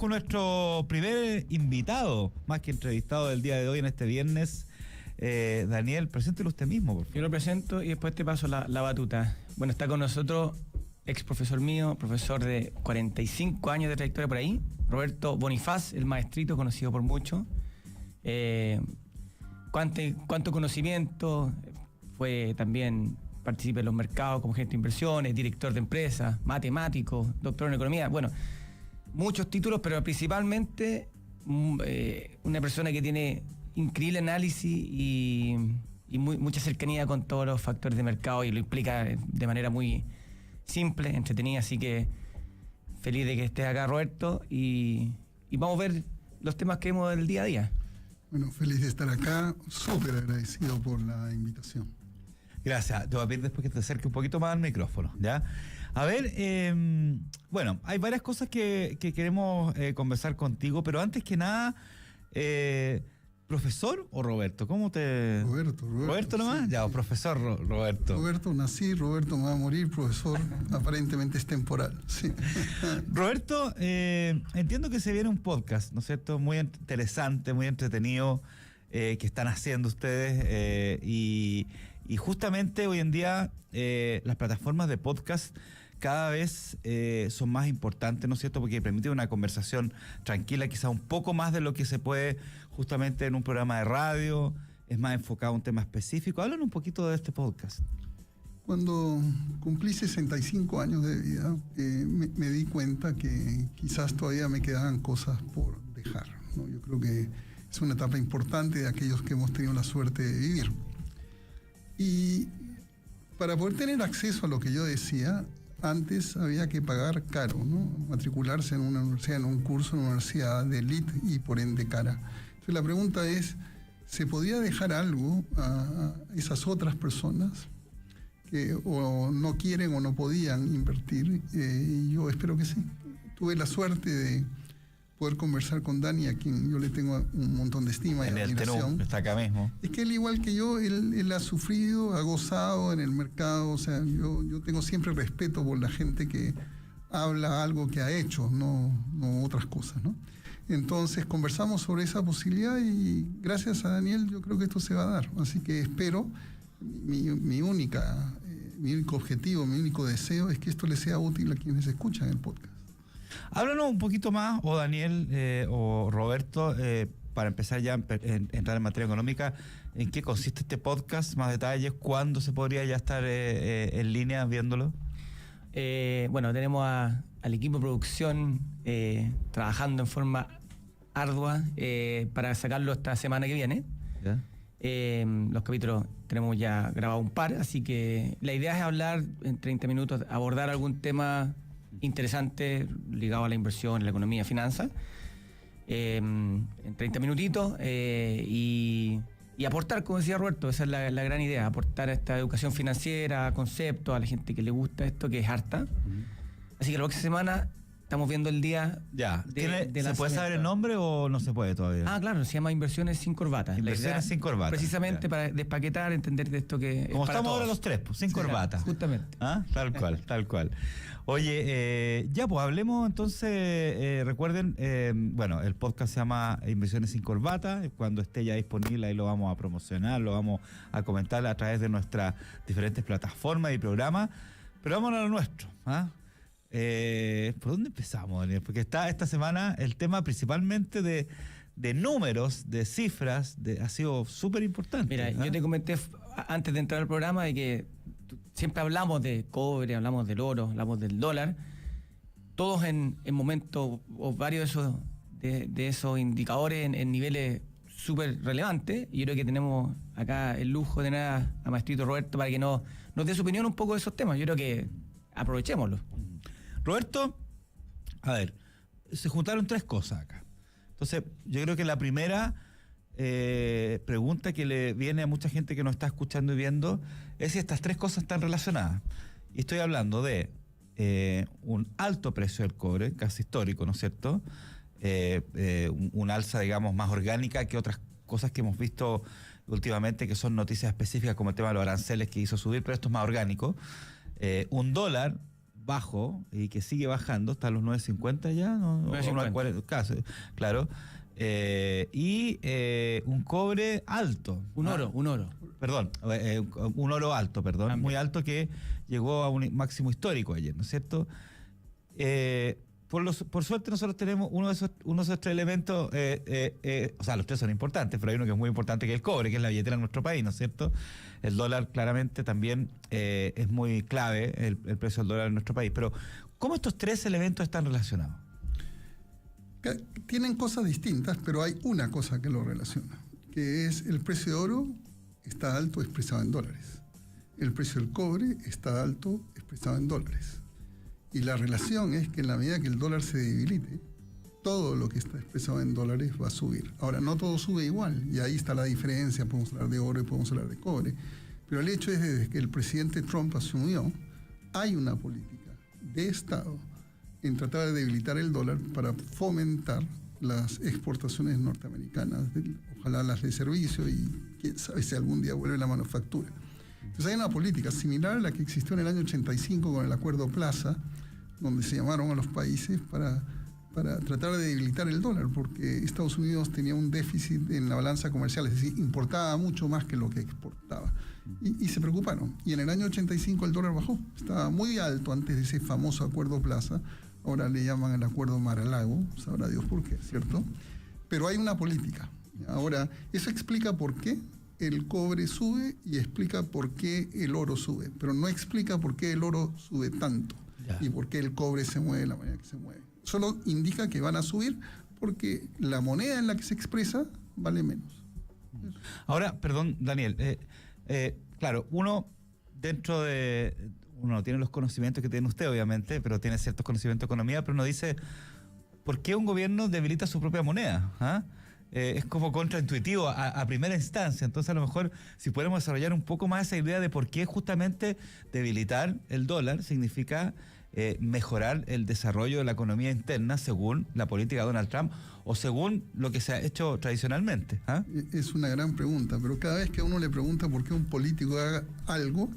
con nuestro primer invitado, más que entrevistado del día de hoy en este viernes. Daniel, preséntelo usted mismo, por favor. Yo lo presento y después te paso la batuta. Bueno, está con nosotros, ex profesor mío, profesor de 45 años de trayectoria por ahí, Roberto Bonifaz, el maestrito, conocido por muchos. Cuánto conocimiento, fue también, participa en los mercados como gerente de inversiones, director de empresas, matemático, doctor en economía. Bueno, muchos títulos, pero principalmente una persona que tiene increíble análisis y mucha cercanía con todos los factores de mercado y lo explica de manera muy simple, entretenida, así que feliz de que estés acá, Roberto, y vamos a ver los temas que vemos del día a día. Bueno, feliz de estar acá, súper agradecido por la invitación. Gracias. Te voy a pedir después que te acerques un poquito más al micrófono, ¿ya? A ver, bueno, hay varias cosas que queremos conversar contigo, pero antes que nada, ¿profesor o Roberto? ¿Cómo te...? Roberto. ¿Roberto nomás? Sí, ya, sí. profesor Roberto. Roberto, nací, Roberto me va a morir, profesor, aparentemente es temporal, sí. Roberto, entiendo que se viene un podcast, ¿no es cierto? Muy interesante, muy entretenido, que están haciendo ustedes, y justamente hoy en día las plataformas de podcast cada vez son más importantes, ¿no es cierto? Porque permiten una conversación tranquila, quizá un poco más de lo que se puede justamente en un programa de radio, es más enfocado a un tema específico. Háblanos un poquito de este podcast. Cuando cumplí 65 años de vida, me di cuenta que quizás todavía me quedaban cosas por dejar, ¿no? Yo creo que es una etapa importante de aquellos que hemos tenido la suerte de vivir. Y para poder tener acceso a lo que yo decía, antes había que pagar caro, ¿no? Matricularse en una universidad, en un curso en una universidad de élite y por ende cara. Entonces la pregunta es, ¿se podía dejar algo a esas otras personas que o no quieren o no podían invertir? Y yo espero que sí. Tuve la suerte de poder conversar con Dani, a quien yo le tengo un montón de estima y admiración. Está acá mismo. Es que él, igual que yo, él ha sufrido, ha gozado en el mercado. O sea, yo tengo siempre respeto por la gente que habla algo que ha hecho, no otras cosas, ¿no? Entonces conversamos sobre esa posibilidad y gracias a Daniel yo creo que esto se va a dar. Así que espero, mi único objetivo, mi único deseo es que esto le sea útil a quienes escuchan el podcast. Háblanos un poquito más, o Daniel o Roberto, para empezar ya a entrar en materia económica, ¿en qué consiste este podcast? Más detalles, ¿cuándo se podría ya estar en línea viéndolo? Bueno, tenemos al equipo de producción trabajando en forma ardua para sacarlo esta semana que viene. ¿Ya? Los capítulos tenemos ya grabado un par, así que la idea es hablar en 30 minutos, abordar algún tema interesante ligado a la inversión, la economía, finanzas, en 30 minutitos, y aportar, como decía Roberto, esa es la gran idea, aportar a esta educación financiera, conceptos, a la gente que le gusta esto, que es harta. Así que la próxima semana estamos viendo el día ya. de ¿Se puede saber el nombre o no se puede todavía? Ah, claro, se llama Inversiones sin corbata. Inversiones sin corbata. Precisamente ya. Para despaquetar, entender de esto que como es para estamos todos. ahora los tres, pues, sin corbata. Justamente. ¿Ah? Tal cual. Oye, ya pues hablemos entonces, recuerden, bueno, el podcast se llama Inversiones sin corbata. Cuando esté ya disponible ahí lo vamos a promocionar, lo vamos a comentar a través de nuestras diferentes plataformas y programas. Pero vamos a lo nuestro, ¿ah? ¿Por dónde empezamos, Daniel? Porque está esta semana el tema principalmente de números, de cifras, ha sido súper importante. Mira, yo te comenté antes de entrar al programa de que siempre hablamos de cobre, hablamos del oro, hablamos del dólar, todos en momentos o varios de esos indicadores en niveles súper relevantes. Y yo creo que tenemos acá el lujo de tener a maestrito Roberto para que nos dé su opinión un poco de esos temas. Yo creo que aprovechémoslo. Roberto, a ver, se juntaron tres cosas acá. Entonces, yo creo que la primera pregunta que le viene a mucha gente que nos está escuchando y viendo es si estas tres cosas están relacionadas. Y estoy hablando de un alto precio del cobre, casi histórico, ¿no es cierto? Un alza, digamos, más orgánica que otras cosas que hemos visto últimamente, que son noticias específicas como el tema de los aranceles que hizo subir, pero esto es más orgánico. Un dólar bajo y que sigue bajando, está a los 9.50 ya, ¿no? 9.50. Casi, claro. Un cobre alto. Un oro. Perdón, un oro alto, También. muy alto, que llegó a un máximo histórico ayer, ¿no es cierto? Por suerte nosotros tenemos uno de esos tres elementos, o sea, los tres son importantes, pero hay uno que es muy importante, que es el cobre, que es la billetera de nuestro país, ¿no es cierto? El dólar claramente también es muy clave, el precio del dólar en nuestro país. Pero, ¿cómo estos tres elementos están relacionados? Tienen cosas distintas, pero hay una cosa que lo relaciona, que es el precio de oro está alto expresado en dólares. El precio del cobre está alto expresado en dólares. Y la relación es que en la medida que el dólar se debilite, todo lo que está expresado en dólares va a subir. Ahora, no todo sube igual, y ahí está la diferencia, podemos hablar de oro y podemos hablar de cobre, pero el hecho es desde que el presidente Trump asumió, hay una política de Estado en tratar de debilitar el dólar para fomentar las exportaciones norteamericanas, ojalá las de servicio y quién sabe si algún día vuelve la manufactura. Entonces hay una política similar a la que existió en el año 85 con el Acuerdo Plaza, donde se llamaron a los países para tratar de debilitar el dólar, porque Estados Unidos tenía un déficit en la balanza comercial, es decir, importaba mucho más que lo que exportaba. Y se preocuparon. Y en el año 85 el dólar bajó, estaba muy alto antes de ese famoso Acuerdo Plaza, ahora le llaman el Acuerdo Mar-a-Lago, sabrá Dios por qué, ¿cierto? Pero hay una política. Ahora, eso explica por qué el cobre sube y explica por qué el oro sube, pero no explica por qué el oro sube tanto y por qué el cobre se mueve de la manera que se mueve. Solo indica que van a subir porque la moneda en la que se expresa vale menos. Ahora, perdón, Daniel, claro, uno no tiene los conocimientos que tiene usted, obviamente, pero tiene ciertos conocimientos de economía, pero uno dice, ¿por qué un gobierno debilita su propia moneda? ¿Ah? Es como contraintuitivo a primera instancia. Entonces, a lo mejor, si podemos desarrollar un poco más esa idea de por qué justamente debilitar el dólar significa mejorar el desarrollo de la economía interna según la política de Donald Trump o según lo que se ha hecho tradicionalmente. ¿Ah? Es una gran pregunta, pero cada vez que a uno le pregunta por qué un político haga algo,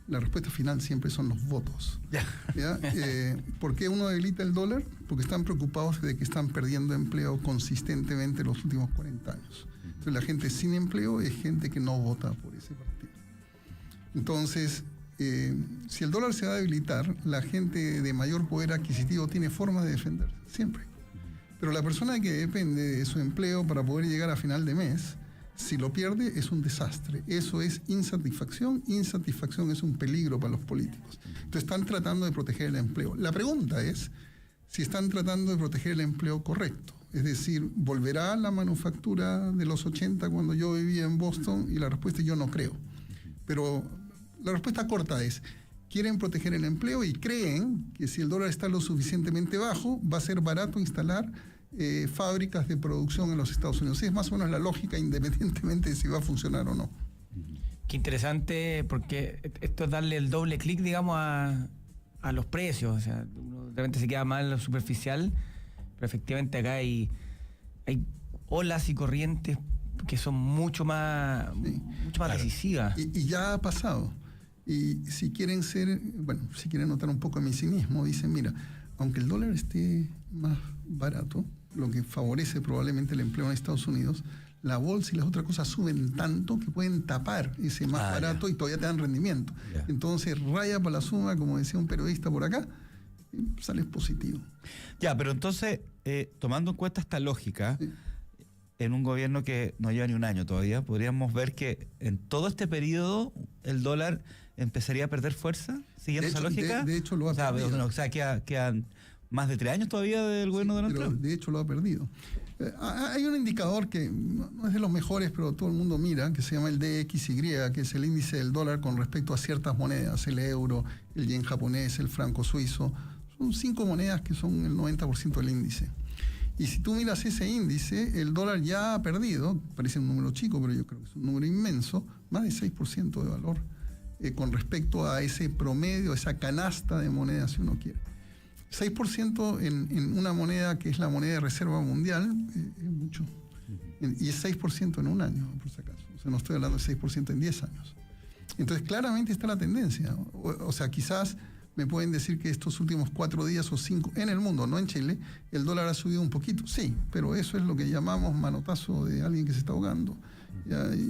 la respuesta final siempre son los votos. ¿Ya? ¿Por qué uno debilita el dólar? Porque están preocupados de que están perdiendo empleo consistentemente los últimos 40 años. Entonces la gente sin empleo es gente que no vota por ese partido. Entonces, si el dólar se va a debilitar, la gente de mayor poder adquisitivo tiene formas de defenderse, siempre. Pero la persona que depende de su empleo para poder llegar a final de mes, si lo pierde, es un desastre. Eso es insatisfacción. Insatisfacción es un peligro para los políticos. Entonces están tratando de proteger el empleo. La pregunta es si están tratando de proteger el empleo correcto. Es decir, ¿volverá la manufactura de los 80 cuando yo vivía en Boston? Y la respuesta es yo no creo. Pero la respuesta corta es, quieren proteger el empleo y creen que si el dólar está lo suficientemente bajo, va a ser barato instalar fábricas de producción en los Estados Unidos. Es más o menos la lógica, independientemente de si va a funcionar o no. Qué interesante, porque esto es darle el doble clic, digamos, a los precios. O sea, uno realmente se queda mal superficial, pero efectivamente acá hay olas y corrientes que son mucho más decisivas. Y ya ha pasado. Y si quieren notar un poco de mi cinismo, dicen, mira, aunque el dólar esté más barato, lo que favorece probablemente el empleo en Estados Unidos, la bolsa y las otras cosas suben tanto que pueden tapar ese más barato y todavía te dan rendimiento. Entonces, raya para la suma, como decía un periodista por acá, sales positivo. Ya, pero entonces, tomando en cuenta esta lógica, en un gobierno que no lleva ni un año todavía, podríamos ver que en todo este periodo el dólar empezaría a perder fuerza, siguiendo esa lógica. De hecho, lo ha perdido. O sea, quedan más de 3 años todavía del gobierno de Donald Trump. De hecho, lo ha perdido. Hay un indicador que no es de los mejores, pero todo el mundo mira, que se llama el DXY, que es el índice del dólar con respecto a ciertas monedas, el euro, el yen japonés, el franco suizo. Son 5 monedas que son el 90% del índice. Y si tú miras ese índice, el dólar ya ha perdido, parece un número chico, pero yo creo que es un número inmenso, más de 6% de valor con respecto a ese promedio, esa canasta de monedas, si uno quiere. 6% en una moneda que es la moneda de reserva mundial es mucho. Y es 6% en un año, por si acaso. O sea, no estoy hablando de 6% en 10 años. Entonces, claramente está la tendencia. O sea, quizás me pueden decir que estos últimos 4 días o 5, en el mundo, no en Chile, el dólar ha subido un poquito. Sí, pero eso es lo que llamamos manotazo de alguien que se está ahogando.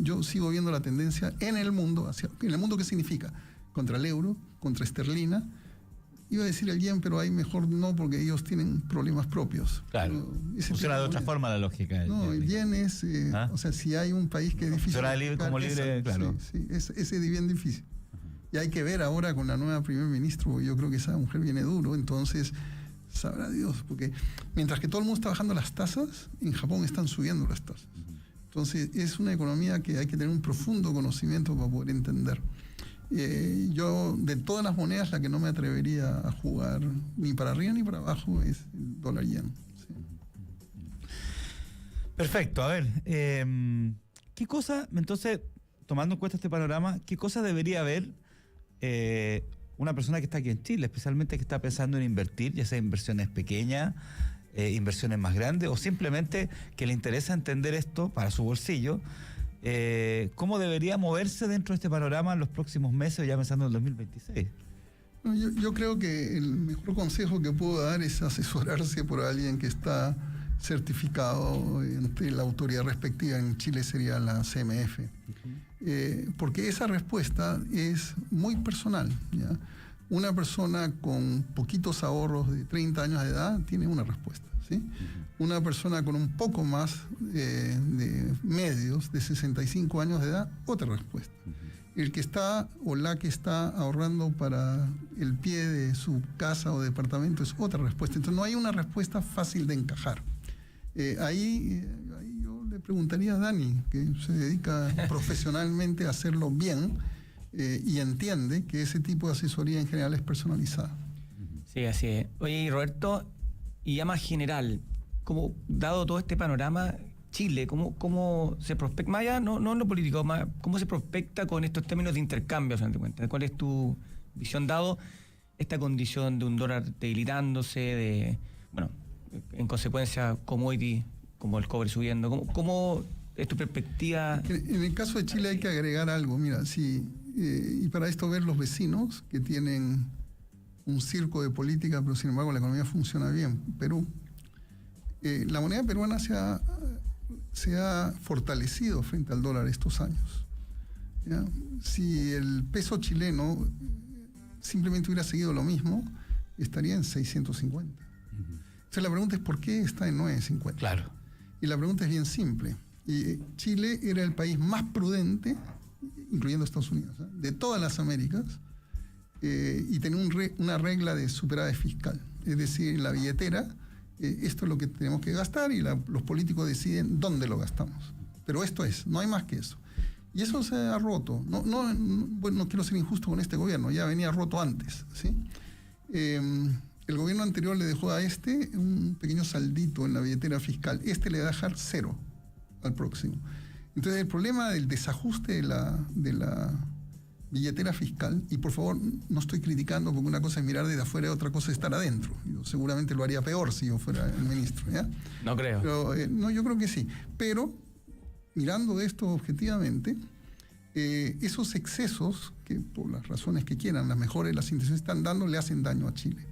Yo sigo viendo la tendencia en el mundo. ¿En el mundo qué significa? Contra el euro, contra esterlina. Iba a decir el yen, pero ahí mejor no, porque ellos tienen problemas propios. Claro. Funciona de otra forma la lógica. No, el yen es... O sea, si hay un país que es difícil... Funciona como libre, claro. Sí, ese es bien difícil. Y hay que ver ahora con la nueva primer ministro, yo creo que esa mujer viene duro, entonces sabrá Dios, porque mientras que todo el mundo está bajando las tasas, en Japón están subiendo las tasas. Entonces es una economía que hay que tener un profundo conocimiento para poder entender. Yo, de todas las monedas, la que no me atrevería a jugar ni para arriba ni para abajo es el dólar yen. Sí. Perfecto, a ver, ¿qué cosa, entonces, tomando en cuenta este panorama, qué cosa debería haber una persona que está aquí en Chile, especialmente que está pensando en invertir, ya sea inversiones pequeñas, inversiones más grandes, o simplemente que le interesa entender esto para su bolsillo? ¿Cómo debería moverse dentro de este panorama en los próximos meses, ya pensando en el 2026? Yo creo que el mejor consejo que puedo dar es asesorarse por alguien que está certificado ante la autoridad respectiva. En Chile sería la CMF. Porque esa respuesta es muy personal, ¿ya? Una persona con poquitos ahorros de 30 años de edad tiene una respuesta, ¿sí? Una persona con un poco más de medios, de 65 años de edad, otra respuesta. El que está o la que está ahorrando para el pie de su casa o departamento es otra respuesta. Entonces no hay una respuesta fácil de encajar. Ahí yo le preguntaría a Dani, que se dedica profesionalmente a hacerlo bien y entiende que ese tipo de asesoría en general es personalizada. Sí, así es. Oye, Roberto, y ya más general, dado todo este panorama, Chile, ¿cómo se prospecta? Más allá, no en lo político, más, ¿cómo se prospecta con estos términos de intercambio, al final de cuentas? ¿Cuál es tu visión, dado esta condición de un dólar debilitándose, en consecuencia, commodity como el cobre subiendo? ¿Cómo es tu perspectiva? En el caso de Chile hay que agregar algo. Mira, y para esto ver los vecinos que tienen un circo de política, pero sin embargo la economía funciona bien. Perú. La moneda peruana se ha fortalecido frente al dólar estos años, ¿ya? Si el peso chileno simplemente hubiera seguido lo mismo, estaría en 650. Entonces la pregunta es ¿por qué está en 950? Claro. Y la pregunta es bien simple. Chile era el país más prudente, incluyendo Estados Unidos, de todas las Américas, y tenía una regla de superávit fiscal. Es decir, en la billetera, esto es lo que tenemos que gastar y los políticos deciden dónde lo gastamos. Pero esto no hay más que eso. Y eso se ha roto. No quiero ser injusto con este gobierno, ya venía roto antes, ¿sí? El gobierno anterior le dejó a un pequeño saldito en la billetera fiscal. Le va a dejar 0 al próximo. Entonces el problema del desajuste de la billetera fiscal, y por favor no estoy criticando porque una cosa es mirar desde afuera y otra cosa es estar adentro. Yo seguramente lo haría peor si yo fuera el ministro, ¿ya? No creo. Pero, no, yo creo que sí. Pero mirando esto objetivamente, esos excesos, que por las razones que quieran, las mejores, las intenciones están dando, le hacen daño a Chile.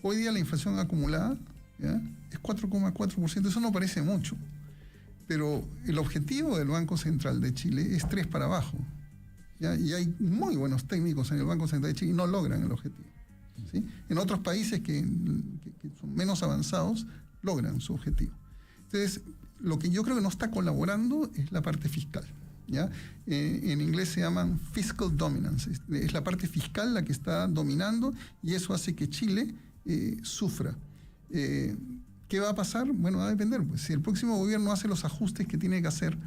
Hoy día la inflación acumulada, ¿ya?, es 4,4%. Eso no parece mucho, pero el objetivo del Banco Central de Chile es 3 para abajo, ¿ya? Y hay muy buenos técnicos en el Banco Central de Chile y no logran el objetivo, ¿sí? En otros países que son menos avanzados, logran su objetivo. Entonces, lo que yo creo que no está colaborando es la parte fiscal, ¿ya? En inglés se llaman fiscal dominance. Es la parte fiscal la que está dominando y eso hace que Chile sufra. ¿Qué va a pasar? Bueno, va a depender. Pues, si el próximo gobierno hace los ajustes que tiene que hacer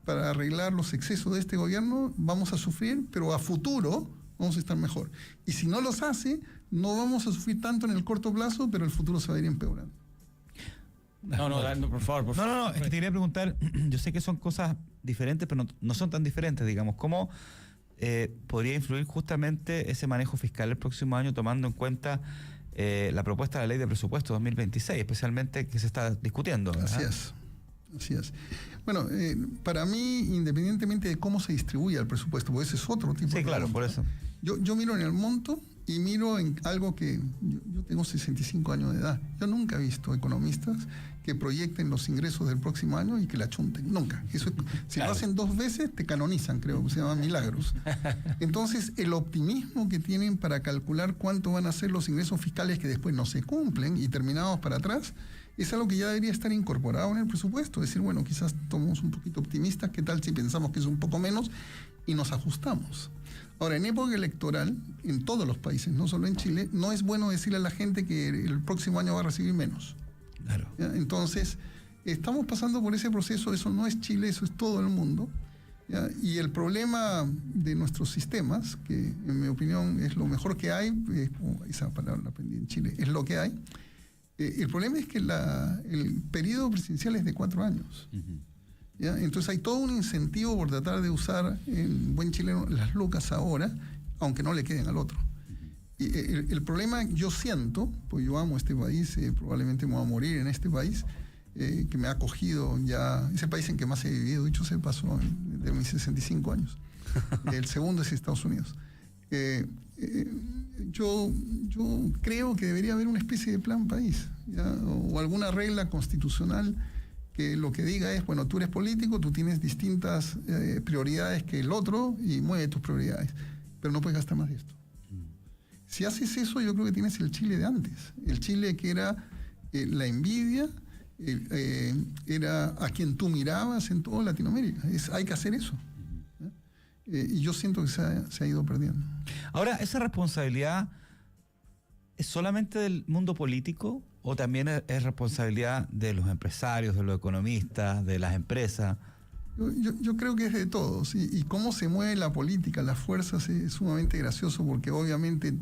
para arreglar los excesos de este gobierno, vamos a sufrir, pero a futuro vamos a estar mejor. Y si no los hace, no vamos a sufrir tanto en el corto plazo, pero el futuro se va a ir empeorando. No, por favor. No, es que te quería preguntar, yo sé que son cosas diferentes, pero no son tan diferentes, digamos. ¿Cómo podría influir justamente ese manejo fiscal el próximo año, tomando en cuenta la propuesta de la ley de presupuesto 2026, especialmente que se está discutiendo, ¿verdad? Así es. Bueno, para mí, independientemente de cómo se distribuya el presupuesto, porque ese es otro tipo de... Sí, claro, por eso. Yo miro en el monto y miro en algo que yo tengo 65 años de edad. Yo nunca he visto economistas que proyecten los ingresos del próximo año y que la chunten. Nunca. Eso, si lo hacen 2 veces, te canonizan, creo que se llama milagros. Entonces, el optimismo que tienen para calcular cuánto van a ser los ingresos fiscales que después no se cumplen y terminados para atrás, es algo que ya debería estar incorporado en el presupuesto. Es decir, bueno, quizás tomamos un poquito optimistas, ¿qué tal si pensamos que es un poco menos y nos ajustamos? Ahora, en época electoral, en todos los países, no solo en Chile, no es bueno decirle a la gente que el próximo año va a recibir menos. Claro. ¿Ya? Entonces, estamos pasando por ese proceso, eso no es Chile, eso es todo el mundo. ¿Ya? Y el problema de nuestros sistemas, que en mi opinión es lo mejor que hay, esa palabra la aprendí en Chile, es lo que hay, el problema es que el periodo presidencial es de 4 años. Uh-huh. ¿Ya? Entonces hay todo un incentivo por tratar de usar en buen chileno las lucas ahora, aunque no le queden al otro. Y el problema yo siento, pues yo amo este país, probablemente me voy a morir en este país, que me ha acogido ya, es el país en que más he vivido, dicho se pasó de mis 65 años. El segundo es Estados Unidos. Yo creo que debería haber una especie de plan país, ¿ya? O alguna regla constitucional que lo que diga es, bueno, tú eres político, tú tienes distintas prioridades que el otro y mueve tus prioridades, pero no puedes gastar más de esto. Si haces eso, yo creo que tienes el Chile de antes. El Chile que era la envidia, era a quien tú mirabas en toda Latinoamérica. Hay que hacer eso. Y yo siento que se ha ido perdiendo. Ahora, ¿esa responsabilidad es solamente del mundo político o también es responsabilidad de los empresarios, de los economistas, de las empresas? Yo creo que es de todos. Y cómo se mueve la política, las fuerzas, es sumamente gracioso porque obviamente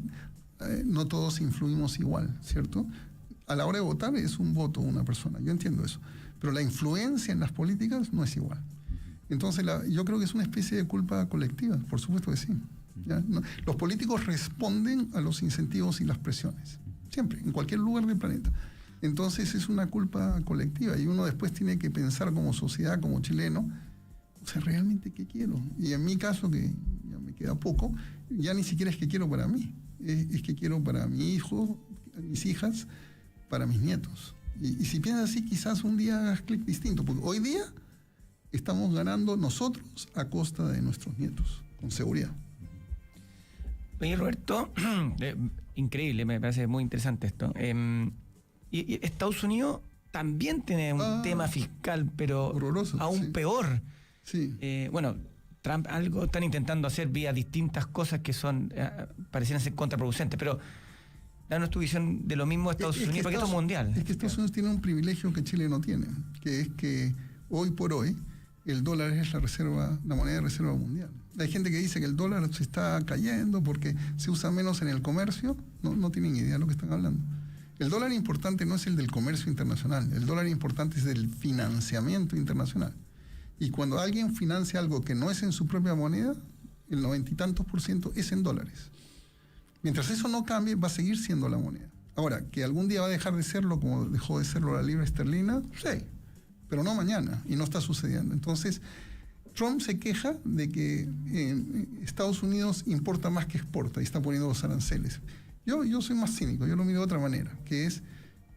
no todos influimos igual, ¿cierto? A la hora de votar es un voto una persona, yo entiendo eso. Pero la influencia en las políticas no es igual. Entonces yo creo que es una especie de culpa colectiva, por supuesto que sí. ¿Ya? No, los políticos responden a los incentivos y las presiones, siempre, en cualquier lugar del planeta. Entonces es una culpa colectiva y uno después tiene que pensar como sociedad, como chileno, o sea, ¿realmente qué quiero? Y en mi caso, que ya me queda poco, ya ni siquiera es que quiero para mí, es que quiero para mi hijo, mis hijas, para mis nietos. Y si piensas así, quizás un día hagas clic distinto, porque hoy día estamos ganando nosotros a costa de nuestros nietos, con seguridad. Oye, Roberto, increíble, me parece muy interesante esto. Y Estados Unidos también tiene un tema fiscal, pero horroroso, aún sí. Peor. Sí. Bueno, Trump algo están intentando hacer vía distintas cosas que son parecieran ser contraproducentes, pero danos tu visión de lo mismo de Estados Unidos, porque esto es mundial. Es que Estados Unidos tiene un privilegio que Chile no tiene, que es que hoy por hoy el dólar es la moneda de reserva mundial. Hay gente que dice que el dólar se está cayendo porque se usa menos en el comercio, no tienen idea de lo que están hablando. El dólar importante no es el del comercio internacional, el dólar importante es del financiamiento internacional. Y cuando alguien financia algo que no es en su propia moneda, el 90 y tantos % es en dólares. Mientras eso no cambie, va a seguir siendo la moneda. Ahora, que algún día va a dejar de serlo como dejó de serlo la libra esterlina, sí, pero no mañana, y no está sucediendo. Entonces, Trump se queja de que Estados Unidos importa más que exporta y está poniendo los aranceles. Yo soy más cínico, yo lo miro de otra manera, que es,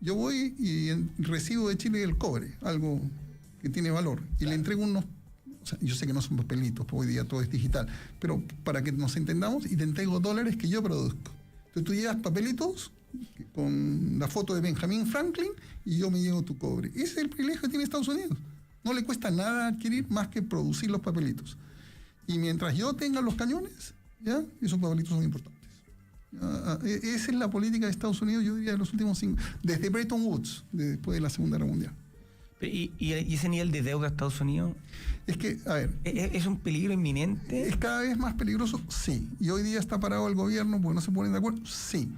yo voy y recibo de Chile el cobre, algo que tiene valor, y le entrego unos, o sea, yo sé que no son papelitos, porque hoy día todo es digital, pero para que nos entendamos, y te entrego dólares que yo produzco. Entonces tú llevas papelitos con la foto de Benjamin Franklin y yo me llevo tu cobre. Ese es el privilegio que tiene Estados Unidos. No le cuesta nada adquirir más que producir los papelitos. Y mientras yo tenga los cañones, ¿ya? Esos papelitos son importantes. Esa es la política de Estados Unidos, yo diría, de los últimos 5, desde Bretton Woods, después de la Segunda Guerra Mundial. ¿Y ese nivel de deuda de Estados Unidos? Es que, a ver... ¿Es un peligro inminente? ¿Es cada vez más peligroso? Sí. ¿Y hoy día está parado el gobierno porque no se ponen de acuerdo? Sí.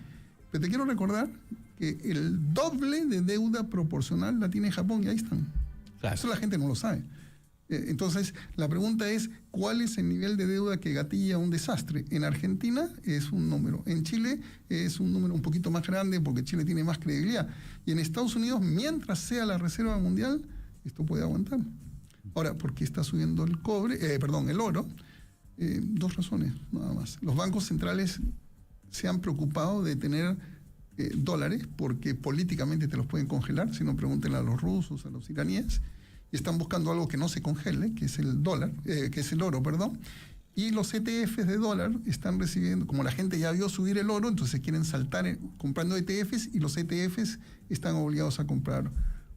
Pero te quiero recordar que el doble de deuda proporcional la tiene Japón y ahí están. Claro. Eso la gente no lo sabe. Entonces, la pregunta es, ¿cuál es el nivel de deuda que gatilla un desastre? En Argentina es un número, en Chile es un número un poquito más grande porque Chile tiene más credibilidad. Y en Estados Unidos, mientras sea la reserva mundial, esto puede aguantar. Ahora, ¿por qué está subiendo el el oro? 2 razones, nada más. Los bancos centrales se han preocupado de tener dólares porque políticamente te los pueden congelar, si no pregúntenle a los rusos, a los iraníes, y están buscando algo que no se congele, que es el dólar, que es el oro, perdón. Y los ETFs de dólar están recibiendo, como la gente ya vio subir el oro, entonces quieren saltar comprando ETFs, y los ETFs están obligados a comprar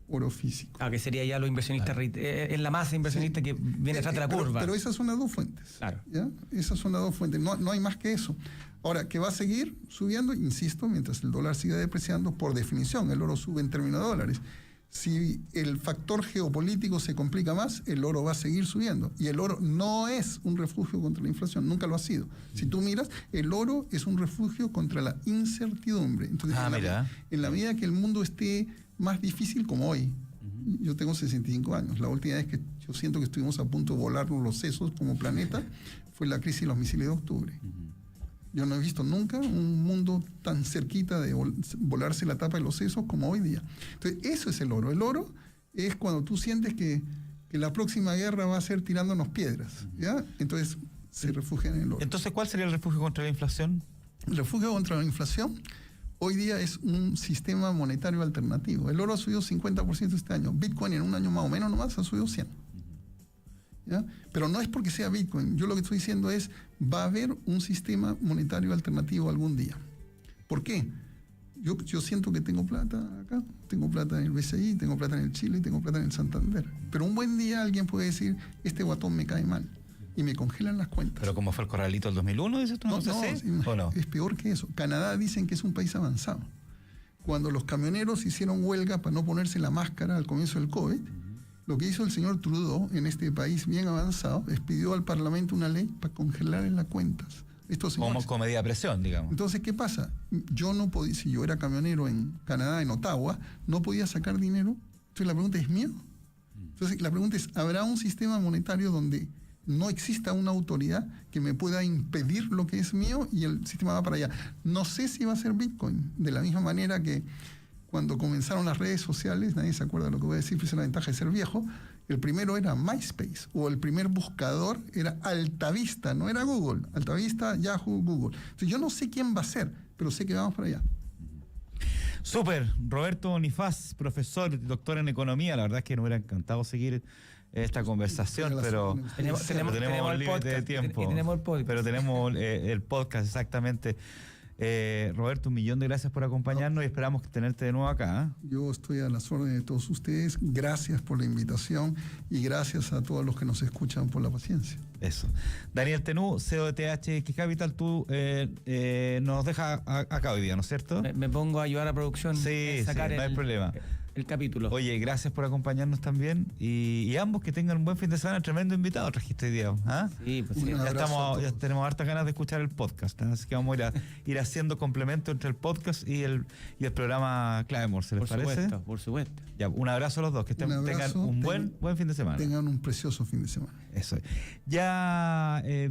oro físico. Que sería ya los inversionistas, en la masa inversionista que viene atrás de la curva. Pero esas son las dos fuentes. Claro. ¿Ya? Esas son las dos fuentes, no hay más que eso. Ahora, que va a seguir subiendo, insisto, mientras el dólar siga depreciando, por definición, el oro sube en términos de dólares. Si el factor geopolítico se complica más, el oro va a seguir subiendo. Y el oro no es un refugio contra la inflación, nunca lo ha sido. Si tú miras, el oro es un refugio contra la incertidumbre. Entonces, en la medida que el mundo esté más difícil, como hoy, yo tengo 65 años, la última vez que yo siento que estuvimos a punto de volarnos los sesos como planeta fue la crisis de los misiles de octubre. Yo no he visto nunca un mundo tan cerquita de volarse la tapa de los sesos como hoy día. Entonces, eso es el oro. El oro es cuando tú sientes que la próxima guerra va a ser tirándonos piedras, ¿ya? Entonces, se refugian en el oro. Entonces, ¿cuál sería el refugio contra la inflación? El refugio contra la inflación hoy día es un sistema monetario alternativo. El oro ha subido 50% este año. Bitcoin en un año más o menos nomás ha subido 100%. ¿Ya? Pero no es porque sea Bitcoin. Yo lo que estoy diciendo es, va a haber un sistema monetario alternativo algún día. ¿Por qué? Yo siento que tengo plata acá, tengo plata en el BCI, tengo plata en el Chile, tengo plata en el Santander. Pero un buen día alguien puede decir, este guatón me cae mal, y me congelan las cuentas. ¿Pero como fue el corralito del 2001, dices tú? No, ¿O no? Es peor que eso. Canadá dicen que es un país avanzado. Cuando los camioneros hicieron huelga para no ponerse la máscara al comienzo del COVID, lo que hizo el señor Trudeau en este país bien avanzado es pidió al Parlamento una ley para congelar en las cuentas. Como medida de presión, digamos. Entonces, ¿qué pasa? Yo no podía, si yo era camionero en Canadá, en Ottawa, no podía sacar dinero. Entonces la pregunta es mío. Entonces la pregunta es, ¿habrá un sistema monetario donde no exista una autoridad que me pueda impedir lo que es mío y el sistema va para allá? No sé si va a ser Bitcoin, de la misma manera que cuando comenzaron las redes sociales, nadie se acuerda de lo que voy a decir, pero es la ventaja de ser viejo, el primero era MySpace, o el primer buscador era Altavista, no era Google, Altavista, Yahoo, Google. Entonces yo no sé quién va a ser, pero sé que vamos para allá. Súper, Roberto Bonifaz, profesor, doctor en economía, la verdad es que nos hubiera encantado seguir esta conversación, pero tenemos el límite de tiempo. Tenemos el podcast. Pero tenemos el podcast, exactamente. Roberto, un millón de gracias por acompañarnos y esperamos tenerte de nuevo acá. Yo estoy a las órdenes de todos ustedes. Gracias por la invitación y gracias a todos los que nos escuchan por la paciencia. Eso. Daniel Tenú, CEO de THX Capital, tú nos dejas acá hoy día, ¿no es cierto? Me pongo a ayudar a producción a sacar no hay problema. El capítulo. Oye, gracias por acompañarnos también y ambos que tengan un buen fin de semana. Tremendo invitado trajiste hoy día. ¿Ah? Sí, pues sí. Ya tenemos hartas ganas de escuchar el podcast, así que vamos a ir haciendo complemento entre el podcast y el programa Clavemore, ¿se les parece? Por supuesto. Ya, un abrazo a los dos, que tengan un buen fin de semana. Tengan un precioso fin de semana. Eso es. Ya viene